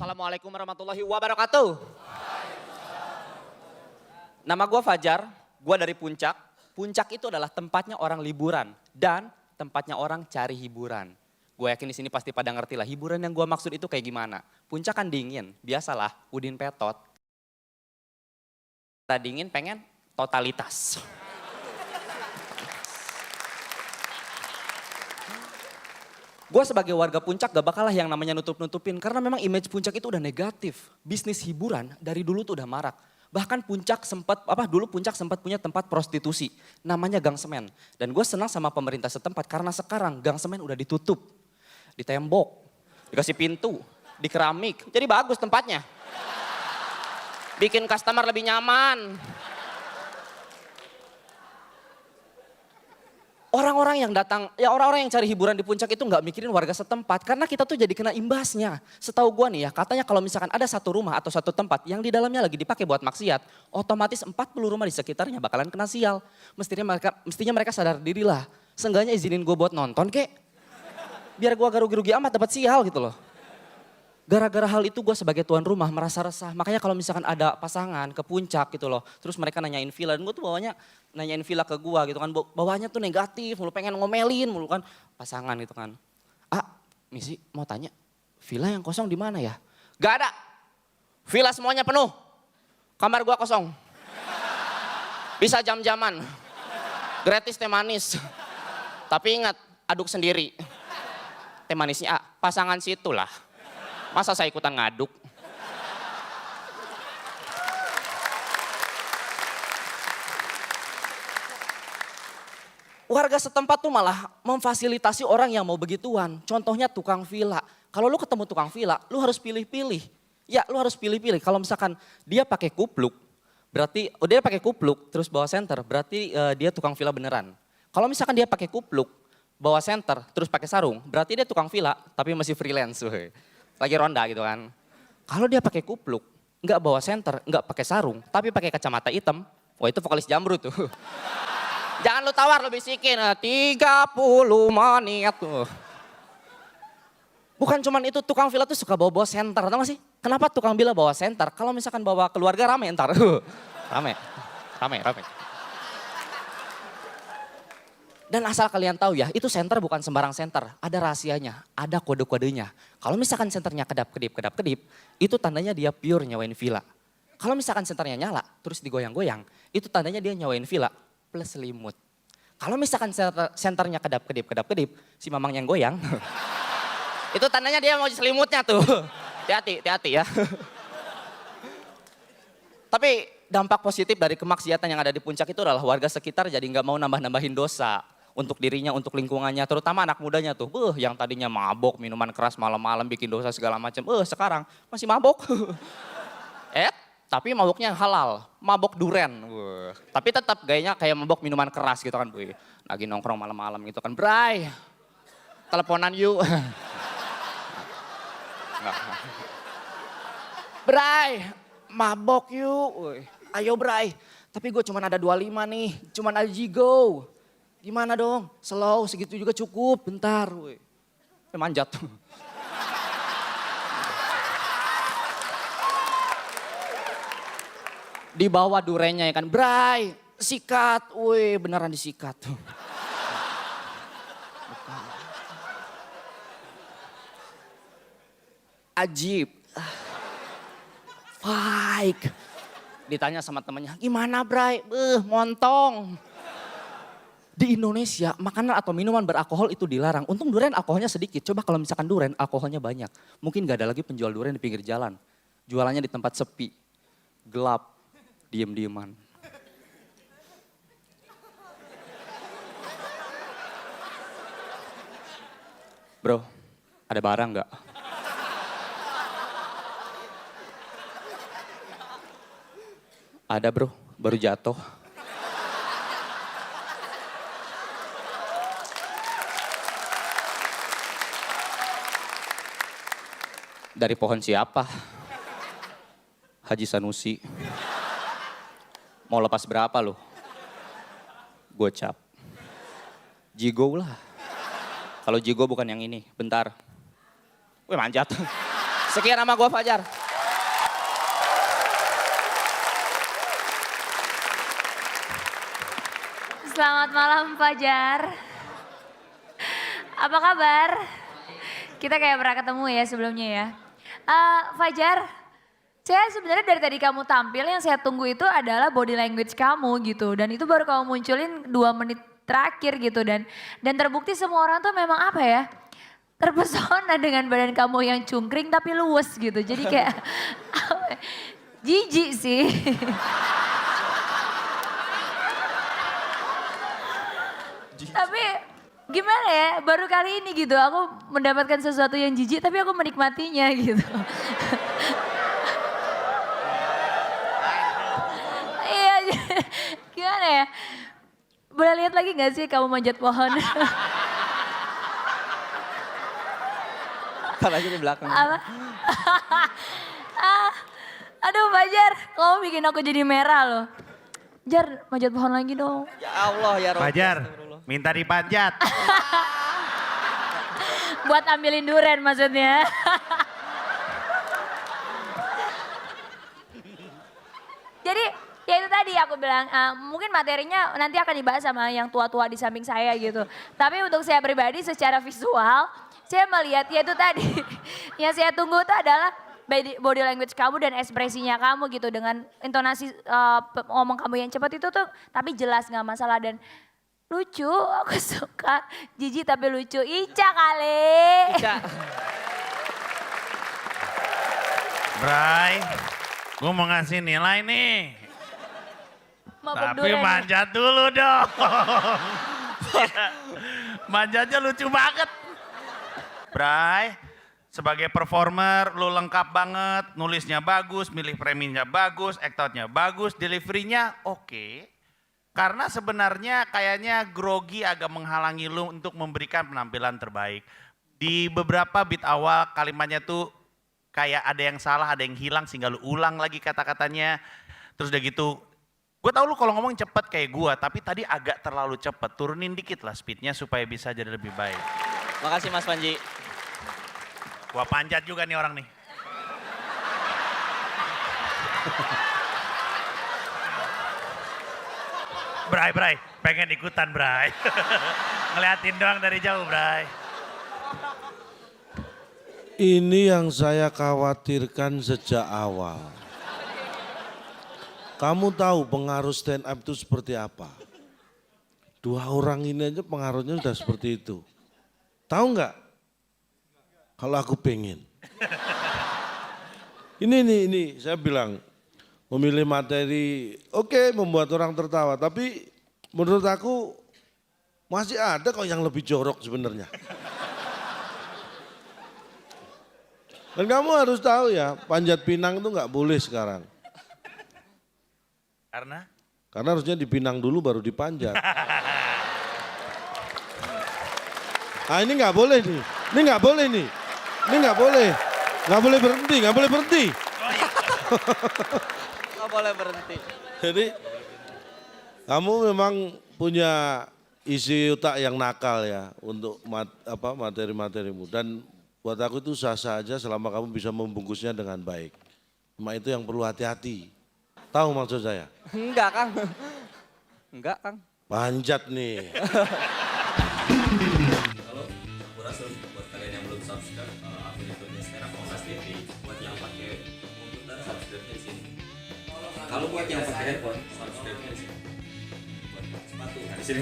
Assalamualaikum warahmatullahi wabarakatuh. Nama gue Fajar, gue dari Puncak. Puncak itu adalah tempatnya orang liburan dan tempatnya orang cari hiburan. Gue yakin di sini pasti pada ngerti lah hiburan yang gue maksud itu kayak gimana. Puncak kan dingin, biasalah Udin Petot. Kita dingin pengen totalitas. Gue sebagai warga Puncak gak bakal lah yang namanya nutup-nutupin. Karena memang image Puncak itu udah negatif. Bisnis hiburan dari dulu tuh udah marak. Bahkan dulu Puncak sempat punya tempat prostitusi. Namanya Gang Semen. Dan gue senang sama pemerintah setempat karena sekarang Gang Semen udah ditutup. Di tembok, dikasih pintu, di keramik. Jadi bagus tempatnya. Bikin customer lebih nyaman. Orang-orang yang datang, ya orang-orang yang cari hiburan di Puncak itu nggak mikirin warga setempat. Karena kita tuh jadi kena imbasnya. Setahu gua nih ya, katanya kalau misalkan ada satu rumah atau satu tempat yang di dalamnya lagi dipakai buat maksiat, otomatis 40 rumah di sekitarnya bakalan kena sial. Mestinya mereka sadar diri lah. Seenggaknya izinin gua buat nonton kek. Biar gua gak rugi-rugi amat dapat sial gitu loh. Gara-gara hal itu gue sebagai tuan rumah merasa resah. Makanya kalau misalkan ada pasangan ke Puncak gitu loh. Terus mereka nanyain villa. Dan gue tuh bawanya nanyain villa ke gue gitu kan. Bawahnya tuh negatif, mulu pengen ngomelin mulu kan. Pasangan gitu kan. Misi mau tanya, villa yang kosong di mana ya? Gak ada. Villa semuanya penuh. Kamar gue kosong. Bisa jam-jaman. Gratis teh manis. Tapi ingat, aduk sendiri. Teh manisnya pasangan situ lah. Masa saya ikutan ngaduk? Warga setempat tuh malah memfasilitasi orang yang mau begituan. Contohnya tukang villa. Kalau lu ketemu tukang villa, lu harus pilih-pilih. Ya, lu harus pilih-pilih. Kalau misalkan dia pakai kupluk, berarti dia pakai kupluk terus bawa senter, berarti dia tukang villa beneran. Kalau misalkan dia pakai kupluk, bawa senter, terus pakai sarung, berarti dia tukang villa tapi masih freelance. Lagi ronda gitu kan. Kalau dia pakai kupluk, nggak bawa senter, nggak pakai sarung, tapi pakai kacamata hitam, wah itu vokalis Jamrut tuh. Jangan lu tawar, lu bisikin, 30 menit tuh. Bukan cuman itu, tukang villa tuh suka bawa senter, tau gak sih? Kenapa tukang villa bawa senter? Kalau misalkan bawa keluarga rame ntar. Rame. Dan asal kalian tahu ya, itu senter bukan sembarang senter. Ada rahasianya, ada kode-kodenya. Kalau misalkan senternya kedap-kedip, itu tandanya dia pure nyawain villa. Kalau misalkan senternya nyala, terus digoyang-goyang, itu tandanya dia nyawain villa plus selimut. Kalau misalkan senternya kedap-kedip, si mamang yang goyang, itu tandanya dia mau selimutnya tuh. Hati-hati ya. Tapi dampak positif dari kemaksiatan yang ada di Puncak itu adalah warga sekitar jadi nggak mau nambah-nambahin dosa. Untuk dirinya, untuk lingkungannya, terutama anak mudanya tuh. Yang tadinya mabok, minuman keras malam-malam, bikin dosa segala macam. Sekarang masih mabok. Tapi maboknya yang halal, mabok duren. Tapi tetap gayanya kayak mabok minuman keras gitu kan. Lagi nongkrong malam-malam gitu kan. Bray, teleponan yuk. Bray, mabok yuk. Ayo Bray, tapi gue cuma ada 25 nih, cuma ada Jigo. Gimana dong? Slow, segitu juga cukup, bentar. Manjat. Di bawah durenya ya kan, Bray, sikat. Beneran disikat. Ajib. Baik. Ditanya sama temennya, gimana Bray? Montong. Di Indonesia, makanan atau minuman beralkohol itu dilarang. Untung durian alkoholnya sedikit. Coba kalau misalkan durian alkoholnya banyak. Mungkin gak ada lagi penjual durian di pinggir jalan. Jualannya di tempat sepi, gelap, diem-dieman. Bro, ada barang gak? Ada bro, baru jatuh. Dari pohon siapa? Haji Sanusi. Mau lepas berapa lo? Gocap. Jigo lah. Kalau Jigo bukan yang ini, bentar. Wih manjat. Sekian nama gue Fajar. Selamat malam Fajar. Apa kabar? Kita kayak pernah ketemu ya sebelumnya ya. Fajar, saya sebenarnya dari tadi kamu tampil yang saya tunggu itu adalah body language kamu gitu. Dan itu baru kamu munculin 2 menit terakhir gitu. Dan terbukti semua orang tuh memang apa ya, terpesona dengan badan kamu yang cungkring tapi luwes gitu. Jadi kayak jijik sih. Tapi gimana ya, baru kali ini gitu aku mendapatkan sesuatu yang jijik tapi aku menikmatinya gitu. Iya, gimana ya? Boleh lihat lagi gak sih kamu manjat pohon? Kalau aja di belakang. Apa? Aduh Fajar, kamu bikin aku jadi merah loh. Jar, manjat pohon lagi dong. Ya Allah ya Rabbi. Fajar, minta dipanjat. Buat ambilin duren maksudnya. Jadi ya itu tadi aku bilang, mungkin materinya nanti akan dibahas sama yang tua-tua di samping saya gitu. Tapi untuk saya pribadi secara visual, saya melihat ya itu tadi. Yang saya tunggu itu adalah body language kamu dan ekspresinya kamu gitu. Dengan intonasi ngomong kamu yang cepat itu tuh tapi jelas gak masalah dan lucu, aku suka. Jijik tapi lucu. Ica kali. Ica. Bray, gue mau ngasih nilai nih. Mabuk Tapi duren. manjat dulu dong. Manjatnya lucu banget. Bray, sebagai performer lu lengkap banget. Nulisnya bagus, milih preminya bagus, act out-nya bagus, delivery-nya oke. Karena sebenarnya kayaknya grogi agak menghalangi lu untuk memberikan penampilan terbaik. Di beberapa beat awal kalimatnya tuh kayak ada yang salah, ada yang hilang sehingga lu ulang lagi kata-katanya. Terus udah gitu, gue tau lu kalau ngomong cepet kayak gue, tapi tadi agak terlalu cepet. Turunin dikit lah speednya supaya bisa jadi lebih baik. Makasih Mas Panji. Gua panjat juga nih orang nih. Bray, pengen ikutan Bray. Ngeliatin doang dari jauh Bray. Ini yang saya khawatirkan sejak awal. Kamu tahu pengaruh stand up itu seperti apa? 2 orang ini aja pengaruhnya sudah seperti itu. Tahu nggak? Kalau aku pengen. Ini saya bilang memilih materi oke, membuat orang tertawa. Tapi menurut aku masih ada kok yang lebih jorok sebenarnya. Dan kamu harus tahu ya, panjat pinang itu nggak boleh sekarang. Karena? Karena harusnya dipinang dulu baru dipanjat. Ah ini nggak boleh nih, ini nggak boleh nih, ini nggak boleh berhenti, nggak boleh berhenti. Nggak boleh berhenti. Jadi kamu memang punya isi otak yang nakal ya untuk materi-materimu dan buat aku itu sah-sah aja selama kamu bisa membungkusnya dengan baik. Cuma itu yang perlu hati-hati. Tahu maksud saya? Enggak Kang. Enggak Kang. Panjat nih. Halo, aku Rasul. Buat kalian yang belum subscribe akun YouTube-nya sekarang Kompas TV. Buat yang pakai komputer, subscribe-nya di sini. Kalau buat yang pakai handphone, subscribe-nya di sini. Buat sepatu, nah di sini.